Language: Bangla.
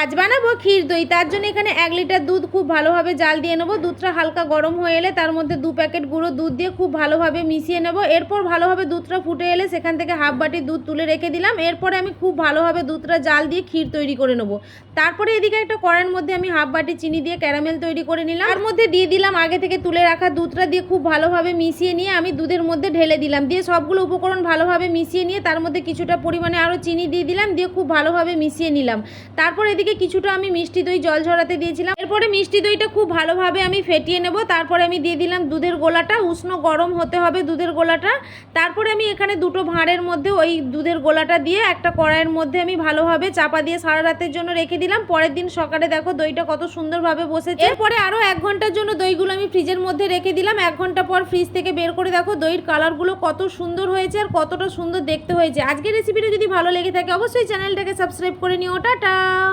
আজ বানাবো ক্ষীর দই। তার জন্য এখানে 1 লিটার দুধ খুব ভালোভাবে জাল দিয়ে নেবো। দুধটা হালকা গরম হয়ে এলে তার মধ্যে 2 প্যাকেট গুঁড়ো দুধ দিয়ে খুব ভালোভাবে মিশিয়ে নেব। এরপর ভালোভাবে দুধটা ফুটে এলে সেখান থেকে হাফ বাটি দুধ তুলে রেখে দিলাম। এরপরে আমি খুব ভালোভাবে দুধটা জাল দিয়ে ক্ষীর তৈরি করে নেব। তারপরে এদিকে একটা কড়াইয়ের মধ্যে আমি হাফ বাটি চিনি দিয়ে ক্যারামেল তৈরি করে নিলাম। তার মধ্যে দিয়ে দিলাম আগে থেকে তুলে রাখা দুধটা দিয়ে খুব ভালোভাবে মিশিয়ে নিয়ে আমি দুধের মধ্যে ঢেলে দিলাম। দিয়ে সবগুলো উপকরণ ভালোভাবে মিশিয়ে নিয়ে তার মধ্যে কিছুটা পরিমাণে আরও চিনি দিয়ে দিলাম। দিয়ে খুব ভালোভাবে মিশিয়ে নিলাম। তারপর এদিকে কিছুটা আমি মিষ্টি দই জল ঝরাতে দিয়েছিলাম। এরপরে মিষ্টি দইটা খুব ভালোভাবে আমি ফেটিয়ে নেব। তারপরে আমি দিয়ে দিলাম দুধের গোলাটা। উষ্ণ গরম হতে হবে দুধের গোলাটা। তারপরে আমি এখানে দুটো ভাঁড়ের মধ্যে ওই দুধের গোলাটা দিয়ে একটা কড়াইয়ের মধ্যে আমি ভালোভাবে চাপা দিয়ে সারা রাতের জন্য রেখে দিলাম। পরের দিন সকালে দেখো দইটা কত সুন্দরভাবে বসেছে। এরপরে আরও 1 ঘন্টার জন্য দইগুলো আমি ফ্রিজের মধ্যে রেখে দিলাম। 1 ঘন্টা পর ফ্রিজ থেকে বের করে দেখো দইয়ের কালারগুলো কত সুন্দর হয়েছে আর কতটা সুন্দর দেখতে হয়েছে। আজকের রেসিপিটা যদি ভালো লেগে থাকে অবশ্যই চ্যানেলটাকে সাবস্ক্রাইব করে নিও। টাটা।